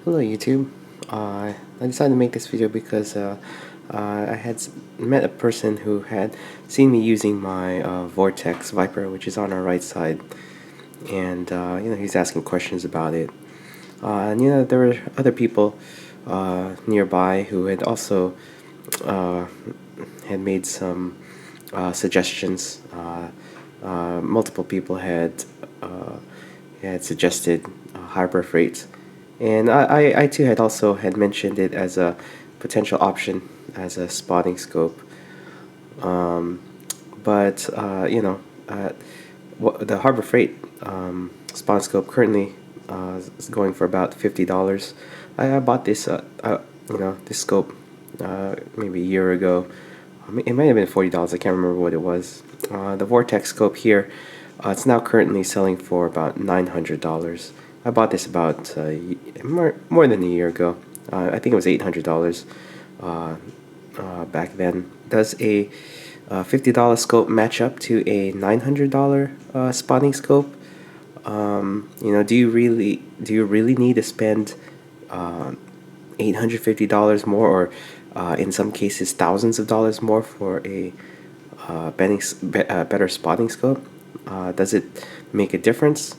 Hello YouTube. I decided to make this video because I had met a person who had seen me using my Vortex Viper, which is on our right side, and he's asking questions about it. And there were other people nearby who had also uh, had made some suggestions. Multiple people had suggested Harbor Freight, and I too had also had mentioned it as a potential option as a spotting scope. Um, but the Harbor Freight spotting scope currently is going for about $50. I bought this this scope maybe a year ago. It might have been $40. I can't remember what it was. The Vortex scope here, it's now currently selling for about $900. I bought this about more than a year ago. I think it was $800 back then. Does a $50 scope match up to a $900 spotting scope? Do you really need to spend $850 more, or in some cases thousands of dollars more for a better spotting scope? Does it make a difference?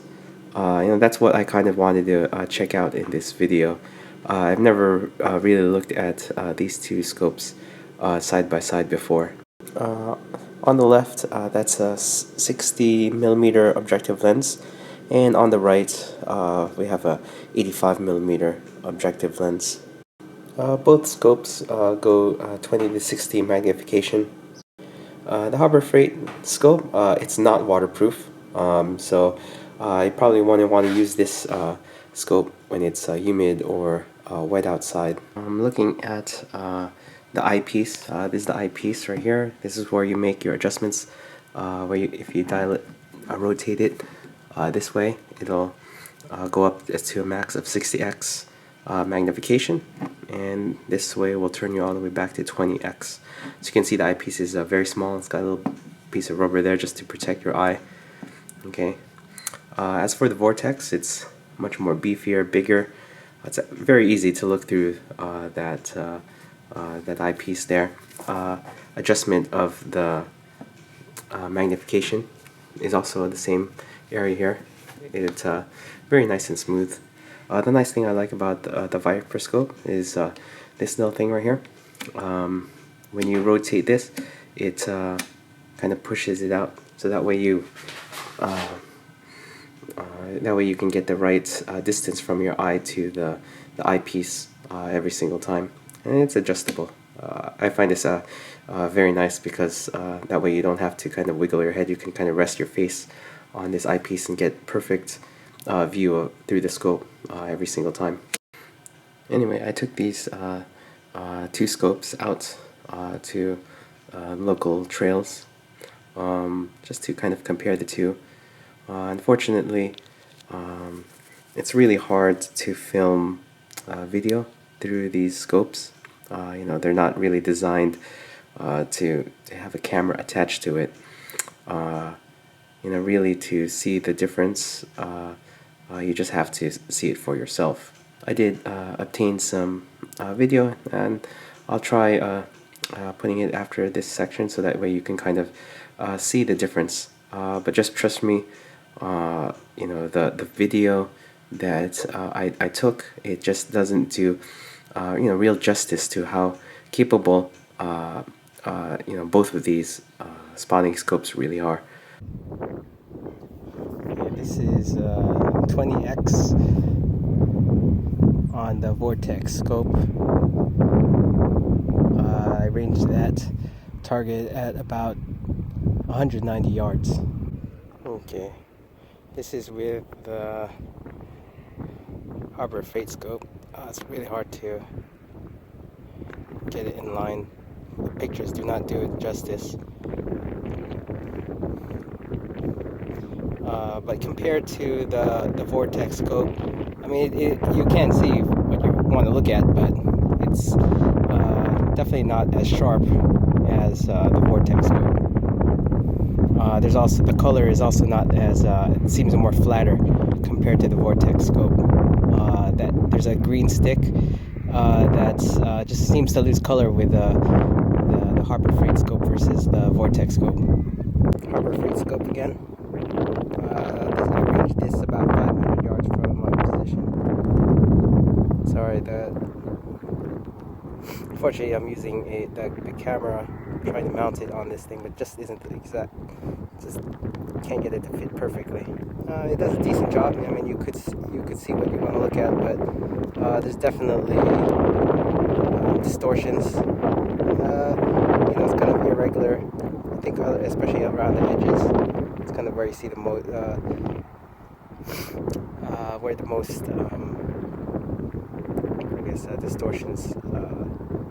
That's what I kind of wanted to check out in this video. I've never really looked at these two scopes side by side before. On the left, that's a 60mm objective lens, and on the right, we have a 85mm objective lens. Both scopes go 20 to 60 magnification. The Harbor Freight scope, it's not waterproof, so you probably want to use this scope when it's humid or wet outside. I'm looking at the eyepiece. This is the eyepiece right here. This is where you make your adjustments. If you dial it, rotate it this way, it'll go up to a max of 60x magnification, and this way will turn you all the way back to 20x. So you can see the eyepiece is very small. It's got a little piece of rubber there just to protect your eye. Okay. As for the Vortex, it's much more beefier, bigger. It's very easy to look through that eyepiece there. Adjustment of the magnification is also the same area here. It's very nice and smooth. The nice thing I like about the Viper scope is this little thing right here. When you rotate this, it kind of pushes it out, so that way you can get the right distance from your eye to the eyepiece every single time, and it's adjustable. I find this very nice because that way you don't have to kind of wiggle your head. You can kind of rest your face on this eyepiece and get perfect view through the scope every single time. Anyway, I took these two scopes out to local trails just to kind of compare the two. Unfortunately, it's really hard to film video through these scopes. They're not really designed to have a camera attached to it. Really to see the difference, you just have to see it for yourself. I did obtain some video, and I'll try putting it after this section so that way you can kind of see the difference. But just trust me, the video that I took, it just doesn't do real justice to how capable both of these spotting scopes really are. Okay, this is 20x on the Vortex scope. I ranged that target at about 190 yards. Okay, this is with the Harbor Freight scope. It's really hard to get it in line. The pictures do not do it justice. But compared to the Vortex scope, I mean, you can see what you want to look at, but it's definitely not as sharp as the Vortex scope. There's also, the color is also not as, it seems more flatter compared to the Vortex scope. there's a green stick that just seems to lose color with the Harbor Freight scope versus the Vortex scope. Harbor Freight scope again. I ranged this about 500 yards from my position. Sorry, unfortunately I'm using the camera, trying to mount it on this thing, but just isn't exact. Just can't get it to fit perfectly. It does a decent job. I mean, you could see what you want to look at, but there's definitely distortions. It's kind of irregular. I think, especially around the edges, it's kind of where you see the most, distortions,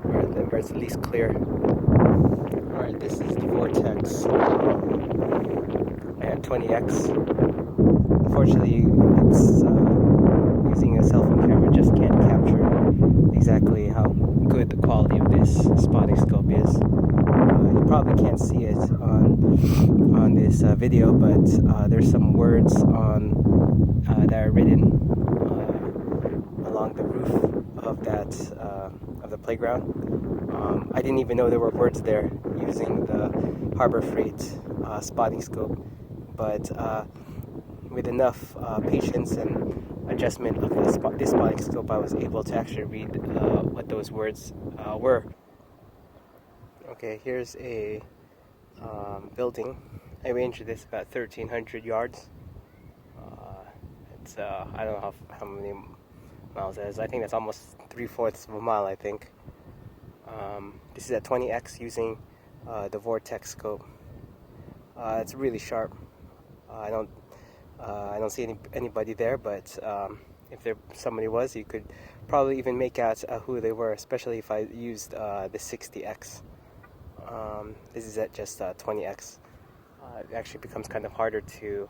where it's the least clear. Alright, this is the Vortex at 20x. Unfortunately, it's using a cell phone camera just can't capture exactly how good the quality of this spotting scope is. You probably can't see it on this video, but there's some words that are written along the roof of the playground. I didn't even know there were words there using the Harbor Freight spotting scope, but with enough patience and adjustment of this spotting scope, I was able to actually read what those words were. Okay, here's a building. I ranged this about 1,300 yards. It's I don't know how many miles that is. I think that's almost 3/4 of a mile, I think. This is at 20x using the Vortex scope. It's really sharp. I don't see anybody there, but if somebody was, you could probably even make out who they were, especially if I used the 60x. This is at just 20x. It actually becomes kind of harder to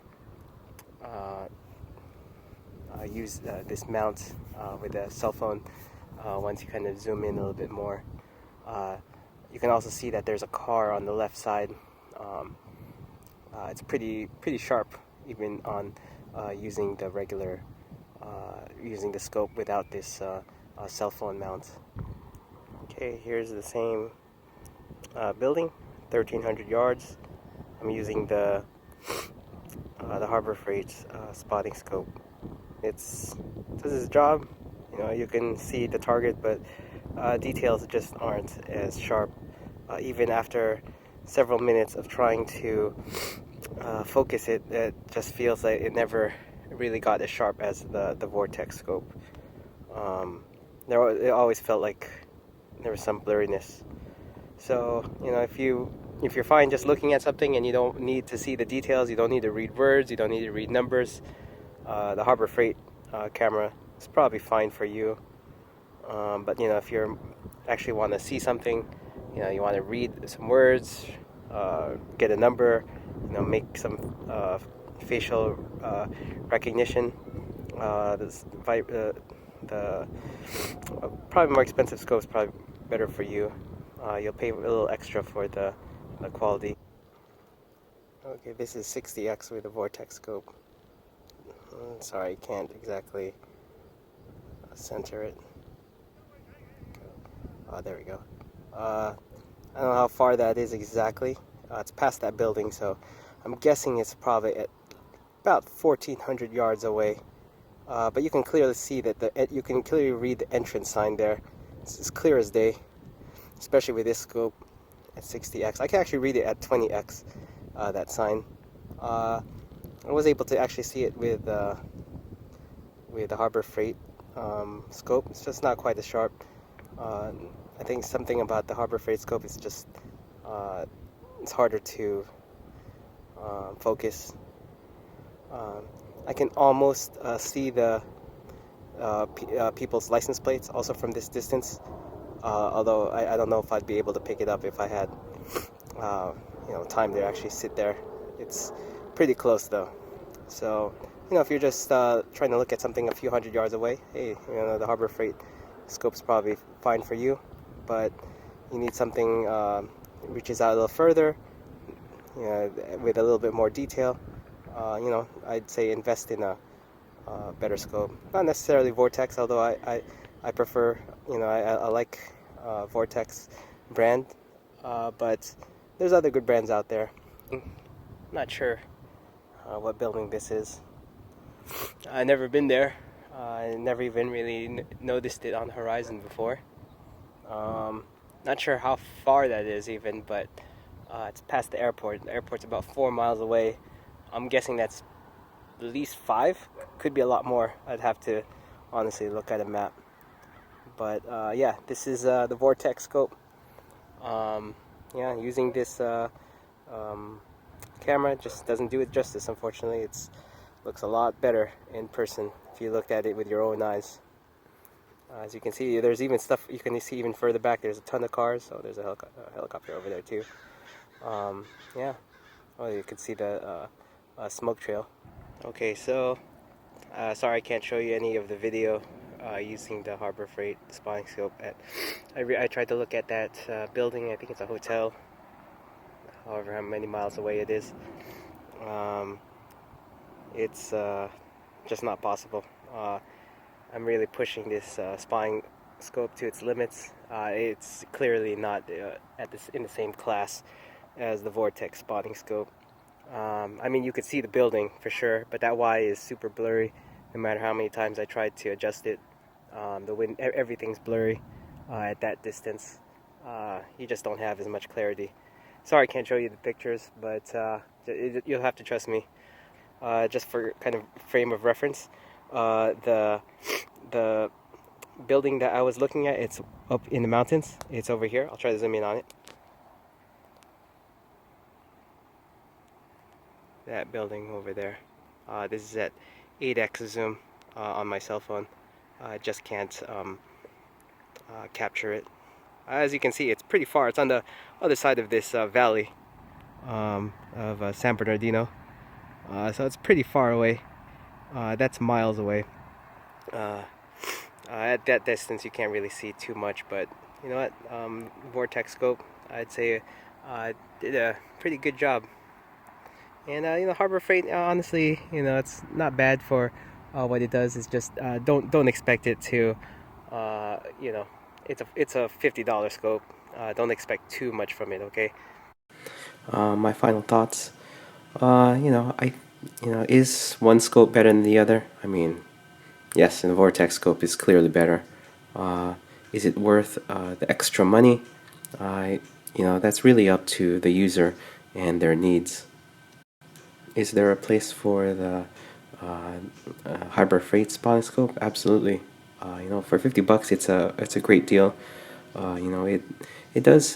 use this mount with a cell phone once you kind of zoom in a little bit more. You can also see that there's a car on the left side. It's pretty sharp, even on using the regular using the scope without this cell phone mount. Okay, here's the same building, 1,300 yards. I'm using the Harbor Freight spotting scope. It does its job. You can see the target, but details just aren't as sharp. Even after several minutes of trying to focus it, it just feels like it never really got as sharp as the Vortex scope. It always felt like there was some blurriness. So if you're fine just looking at something and you don't need to see the details, you don't need to read words, you don't need to read numbers, the Harbor Freight camera is probably fine for you. But if you actually want to see something, you want to read some words, get a number, make some facial recognition, the probably more expensive scope is probably better for you. You'll pay a little extra for the quality. Okay, this is 60x with a Vortex scope. Sorry, I can't exactly center it. There we go. I don't know how far that is exactly. It's past that building, so I'm guessing it's probably at about 1,400 yards away. But you can clearly see that you can clearly read the entrance sign there. It's as clear as day, especially with this scope at 60x. I can actually read it at 20x, that sign. I was able to actually see it with the Harbor Freight scope. It's just not quite as sharp. I think something about the Harbor Freight scope is just it's harder to focus. I can almost see the people's license plates also from this distance. Although I don't know if I'd be able to pick it up if I had time to actually sit there. It's pretty close though. So if you're just trying to look at something a few hundred yards away, hey, the Harbor Freight scope's probably fine for you. But you need something reaches out a little further, with a little bit more detail. I'd say invest in a better scope. Not necessarily Vortex, although I prefer, I like Vortex brand, but there's other good brands out there. Not sure what building this is. I've never been there. I never even really noticed it on the horizon before. Um, Not sure how far that is even, but it's past the airport. The airport's about 4 miles away. I'm guessing that's at least 5. Could be a lot more. I'd have to honestly look at a map. But yeah, this is the Vortex scope. Yeah, using this um, camera just doesn't do it justice, unfortunately. It looks a lot better in person if you look at it with your own eyes. As you can see, there's even stuff you can see even further back. There's a ton of cars, so there's a helicopter over there too. Yeah, oh, you can see the smoke trail. Okay, so sorry I can't show you any of the video using the Harbor Freight spotting scope. I tried to look at that building. I think it's a hotel, however how many miles away it is. It's just not possible. I'm really pushing this spotting scope to its limits. It's clearly not in the same class as the Vortex spotting scope. I mean, you could see the building for sure, but that Y is super blurry. No matter how many times I tried to adjust it, the wind, everything's blurry at that distance. You just don't have as much clarity. Sorry, I can't show you the pictures, but you'll have to trust me. Just for kind of frame of reference, the building that I was looking at, it's up in the mountains. It's over here. I'll try to zoom in on it. That building over there. This is at 8x zoom on my cell phone. I just can't capture it. As you can see, it's pretty far. It's on the other side of this valley of San Bernardino. So it's pretty far away. That's miles away. At that distance, you can't really see too much, but you know what? Vortex scope, I'd say, did a pretty good job. And Harbor Freight, honestly, it's not bad for what it does. It's just don't expect it to, it's a $50 scope. Don't expect too much from it, okay? My final thoughts. Is one scope better than the other? I mean, yes, and the Vortex scope is clearly better. Is it worth the extra money? That's really up to the user and their needs. Is there a place for the Harbor Freight spotting scope? Absolutely. For $50, it's a great deal. It does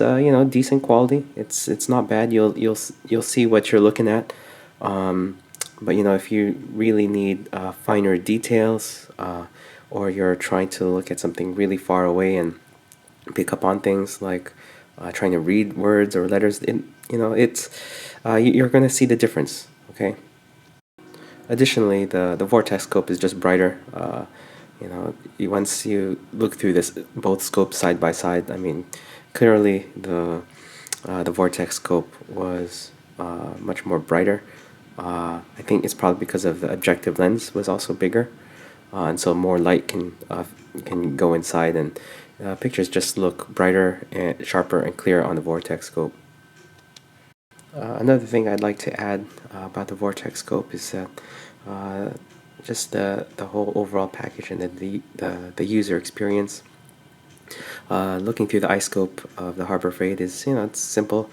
decent quality. It's not bad. You'll see what you're looking at. But if you really need finer details, or you're trying to look at something really far away and pick up on things like trying to read words or letters, you're going to see the difference. Okay. Additionally, the Vortex scope is just brighter. Once you look through both scopes side by side, I mean, clearly the Vortex scope was much more brighter. I think it's probably because of the objective lens was also bigger, and so more light can go inside, and pictures just look brighter and sharper and clearer on the Vortex scope. Another thing I'd like to add about the Vortex scope is that just the whole overall package and the user experience. Looking through the iScope of the Harbor Freight is it's simple,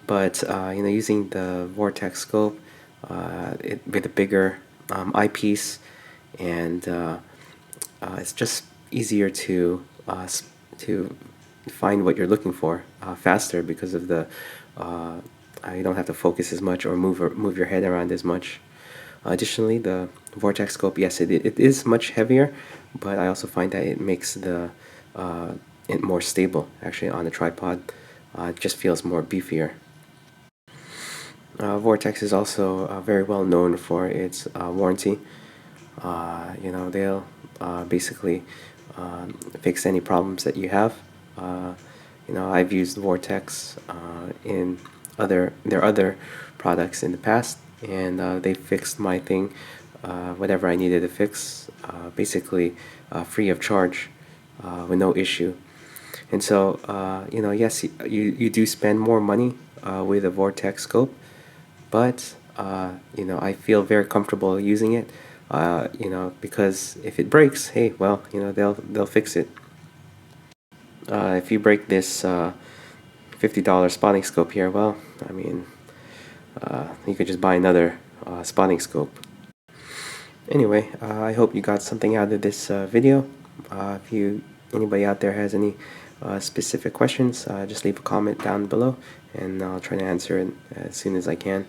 but using the Vortex scope with a bigger eyepiece, and it's just easier to find what you're looking for faster because of the you don't have to focus as much or move your head around as much. Additionally, the Vortex scope, yes, it is much heavier, but I also find that it makes it more stable actually on the tripod. It just feels more beefier. Vortex is also very well known for its warranty. They'll basically fix any problems that you have. I've used Vortex in their other products in the past, and they fixed my thing whatever I needed to fix, basically free of charge, with no issue. And so, yes, you do spend more money with a Vortex scope, but I feel very comfortable using it. Because if it breaks, hey, well, they'll fix it. If you break this $50 spotting scope here, well, I mean, you could just buy another spotting scope. Anyway, I hope you got something out of this video. If anybody out there has any specific questions, just leave a comment down below, and I'll try to answer it as soon as I can.